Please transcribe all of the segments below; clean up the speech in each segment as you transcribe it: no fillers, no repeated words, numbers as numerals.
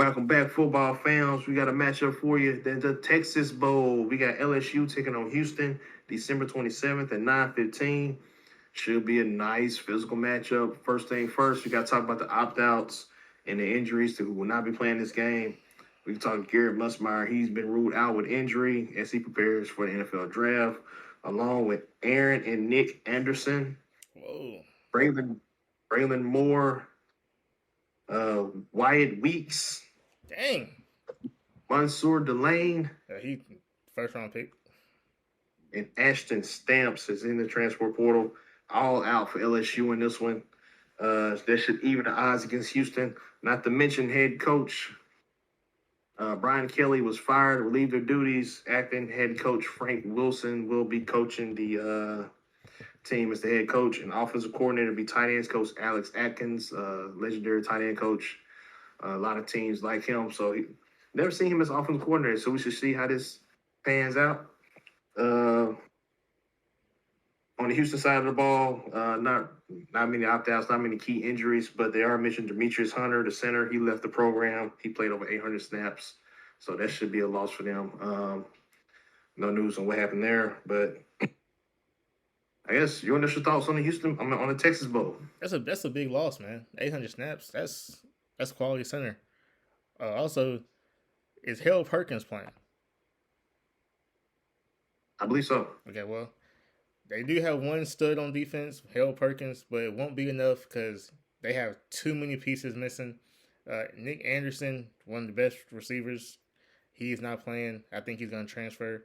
Welcome back, football fans. We got a matchup for you. Then the Texas Bowl. We got LSU taking on Houston December 27th at 9:15. Should be a nice physical matchup. First thing first, we got to talk about the opt-outs and the injuries to who will not be playing this game. We can talk Garrett Musmeyer. He's been ruled out with injury as he prepares for the NFL draft, along with Aaron and Nick Anderson, Whoa. Braylon, Braylon Moore, Wyatt Weeks, Dang. Mansour Delane, He first round pick. and Ashton Stamps is in the transfer portal, all out for LSU in this one. That should even the odds against Houston. Not to mention head coach Brian Kelly was fired, relieved of duties. Acting head coach Frank Wilson will be coaching the team as the head coach, and offensive coordinator will be tight ends coach Alex Atkins, legendary tight end coach. A lot of teams like him, so never seen him as offensive coordinator. So we should see how this pans out. Uh, on the Houston side of the ball, not many opt-outs, not many key injuries, but they are mentioned Demetrius Hunter, the center. He left the program. He played over 800 snaps, so that should be a loss for them. No news on what happened there, but I guess your initial thoughts on the on the Texas Bowl. That's a big loss, man. 800 snaps. That's quality center. Also, is Harold Perkins playing? I believe so. Okay, well, they do have one stud on defense, Harold Perkins, but it won't be enough because they have too many pieces missing. Nick Anderson, one of the best receivers, he's not playing. I think he's going to transfer.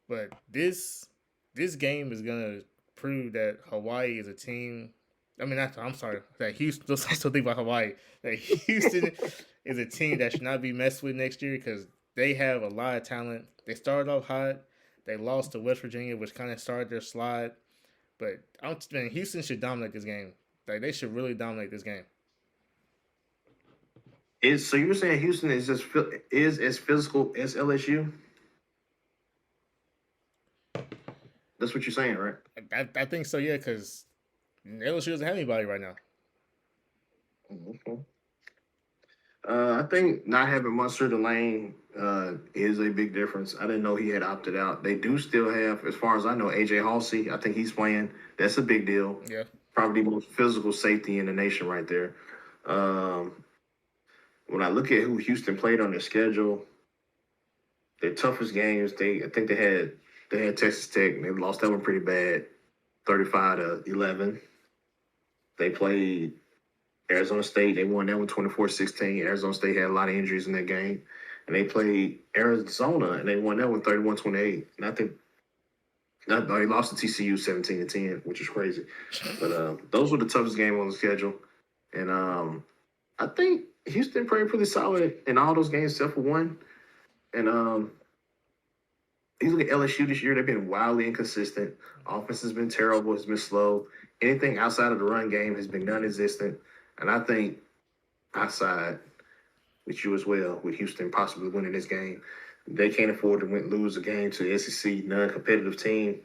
But this game is gonna prove that Hawaii is a team. I mean, I'm sorry, that Houston. Let's still think about Hawaii. That Houston is a team that should not be messed with next year because they have a lot of talent. They started off hot. They lost to West Virginia, which kind of started their slide. But man, Houston should dominate this game. Like they should really dominate this game. Is so you're saying Houston is as physical as LSU? That's what you're saying, right? I think so, yeah, because LSU doesn't have anybody right now. Okay. I think not having Munster Delane is a big difference. I didn't know he had opted out. They do still have, as far as I know, AJ Halsey. I think he's playing. That's a big deal. Yeah. Probably the most physical safety in the nation right there. Um, when I look at who Houston played on their schedule, their toughest games, I think they had Texas Tech and they lost that one pretty bad, 35-11. They played Arizona State. They won that one 24-16. Arizona State had a lot of injuries in that game. And they played Arizona and they won that one 31-28. And I think they lost to TCU 17-10, which is crazy. But those were the toughest game on the schedule. And I think Houston played pretty solid in all those games except for one. And you look at LSU this year, they've been wildly inconsistent. Offense has been terrible, has been slow. Anything outside of the run game has been non-existent. And I think outside with you as well, with Houston possibly winning this game, they can't afford to lose a game to the SEC non-competitive team.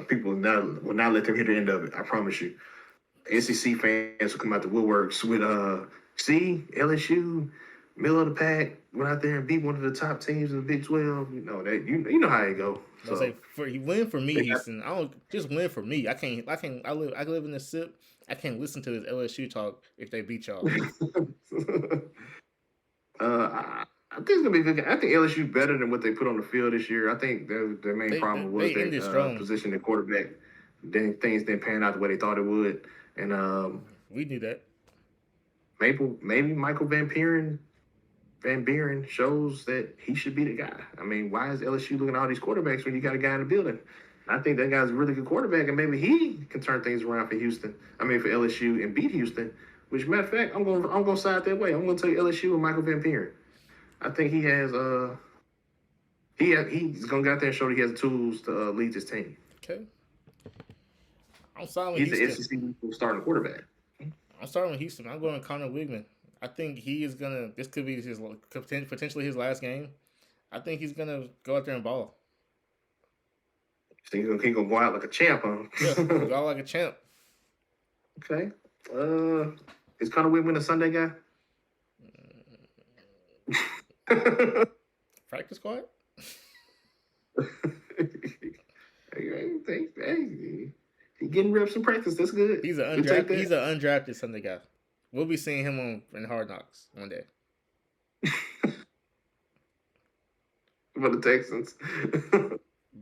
People will not let them hear the end of it. I promise you. SEC fans will come out the woodworks with see LSU, middle of the pack, went out there and beat one of the top teams in the Big 12. You know how it go. So. I say win for me, Houston. I don't just win for me. I live in the SIP. I can't listen to this LSU talk if they beat y'all. I think it's gonna be a good game. I think LSU better than what they put on the field this year. I think their main problem was their position at quarterback. Then things didn't pan out the way they thought it would, and we knew that. Maybe Michael Van Buren shows that he should be the guy. I mean, why is LSU looking at all these quarterbacks when you got a guy in the building? I think that guy's a really good quarterback, and maybe he can turn things around for Houston. I mean, for LSU and beat Houston. Which, matter of fact, I'm gonna side that way. I'm gonna take LSU and Michael Van Buren. I think he has he's gonna get out there and show that he has the tools to lead this team. Okay. I'm starting with Houston. He's the SEC starting quarterback. I'm starting with Houston. I'm going Connor Wigman. I think he is gonna. This could be potentially his last game. I think he's gonna go out there and ball. So he's gonna go out like a champ, huh? Yeah, go out like a champ. Okay. Is Connor Wigman a Sunday guy? Practice squad. Hey, he getting reps in practice. That's good. He's an We take undrafted. He's that. an undrafted Sunday guy. We'll be seeing him in Hard Knocks one day. For the Texans.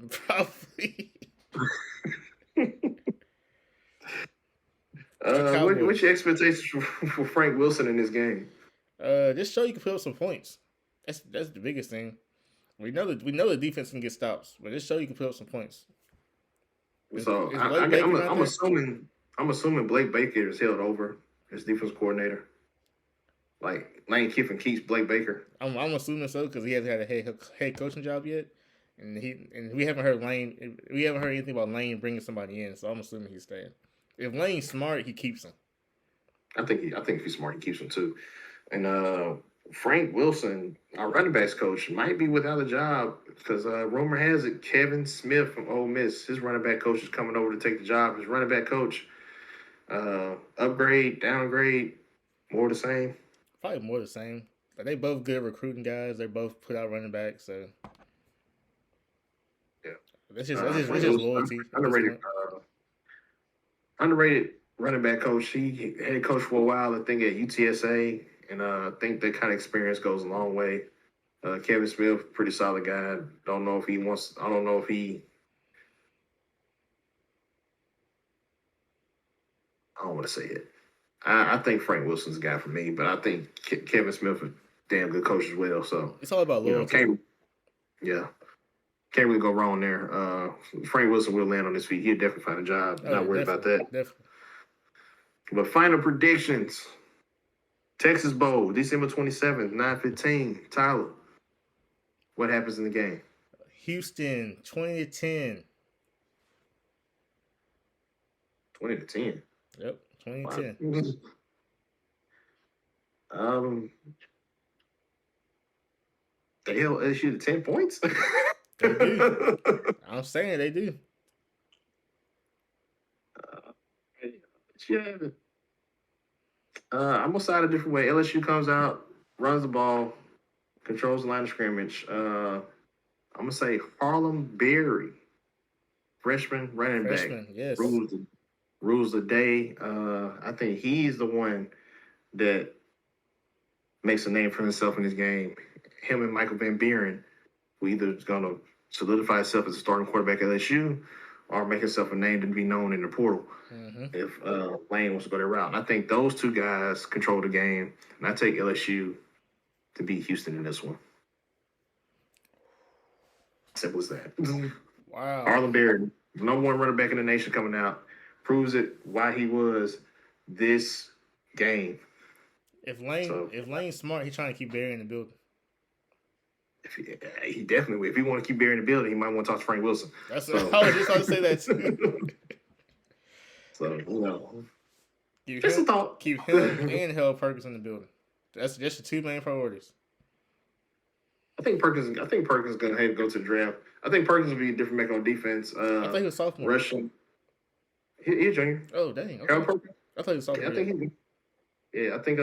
Probably. What's Cowboys. your expectations for Frank Wilson in this game? Just show you can put up some points. That's the biggest thing. We know the defense can get stops, but just show you can put up some points. So Is Blake Baker not I'm there? assuming Blake Baker is held over as defense coordinator. Like Lane Kiffin keeps Blake Baker. I'm assuming so because he hasn't had a head coaching job yet, and we haven't heard Lane. We haven't heard anything about Lane bringing somebody in, so I'm assuming he's staying. If Lane's smart, he keeps him. I think if he's smart, he keeps him too. And Frank Wilson, our running backs coach, might be without a job because rumor has it Kevin Smith from Ole Miss, his running back coach, is coming over to take the job. His running back coach, upgrade, downgrade, more the same. Probably more the same. But they both good recruiting guys. They both put out running backs, so yeah, that's just loyalty. Underrated running back coach. He head coach for a while, I think, at UTSA, and I think that kind of experience goes a long way. Kevin Smith, pretty solid guy. I don't know if he. I don't want to say it. I think Frank Wilson's the guy for me, but I think Kevin Smith is a damn good coach as well. So it's all about loyalty. can't really go wrong there. Frank Wilson will land on his feet. He'll definitely find a job. Not worried about that. Definitely. But final predictions. Texas Bowl, December 27th, 9:15. Tyler, what happens in the game? Houston, 20-10. 20-10. Yep, 20-10. Wow. They held LSU to 10 points? They do. I'm saying they do. I'm gonna side a different way. LSU comes out, runs the ball, controls the line of scrimmage. I'm gonna say Harlem Berry, freshman running back, Yes. rules the day. I think he's the one that makes a name for himself in this game. Him and Michael Van Buren, who either is gonna solidify himself as a starting quarterback at LSU or make himself a name to be known in the portal. Mm-hmm. If Lane wants to go that route. And I think those two guys control the game, and I take LSU to beat Houston in this one. Simple as that. Wow. Harlem Berry, number one running back in the nation coming out, proves it why he was this game. If Lane's smart, he's trying to keep Berry in the building. He definitely will. If he want to keep Berry in the building, he might want to talk to Frank Wilson. I was just about to say that too. So, just a thought. Keep him and Harold Perkins in the building. That's just the two main priorities. I think Perkins is going to go to the draft. I think Perkins will be a different back on defense. I thought he was sophomore. Rushing. He's junior. Oh, dang. Okay. Harold Perkins? I thought he was sophomore. I think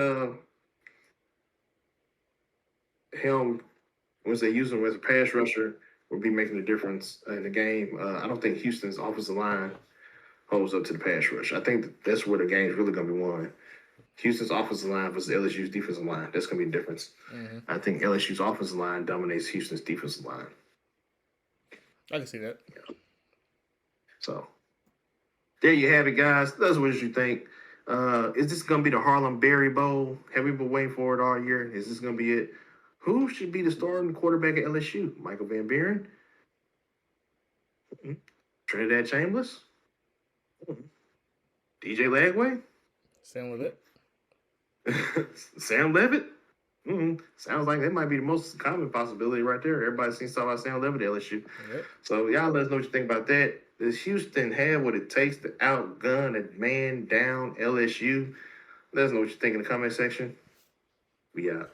him, once they use him as a pass rusher, will be making a difference in the game. I don't think Houston's offensive line holds up to the pass rush. I think that's where the game's really going to be won. Houston's offensive line versus LSU's defensive line. That's going to be the difference. Mm-hmm. I think LSU's offensive line dominates Houston's defensive line. I can see that. Yeah. So, there you have it, guys. That's what you think. Is this going to be the Harlem Berry Bowl? Have we been waiting for it all year? Is this going to be it? Who should be the starting quarterback at LSU? Michael Van Buren? Mm-hmm. Trinidad Chambers? Mm-hmm. DJ Lagway? Sam Levitt? Sam Levitt? Mm-hmm. Sounds like that might be the most common possibility right there. Everybody seems to talk about Sam Levitt at LSU. Yep. So y'all let us know what you think about that. Does Houston have what it takes to outgun and man down LSU? Let us know what you think in the comment section. We out.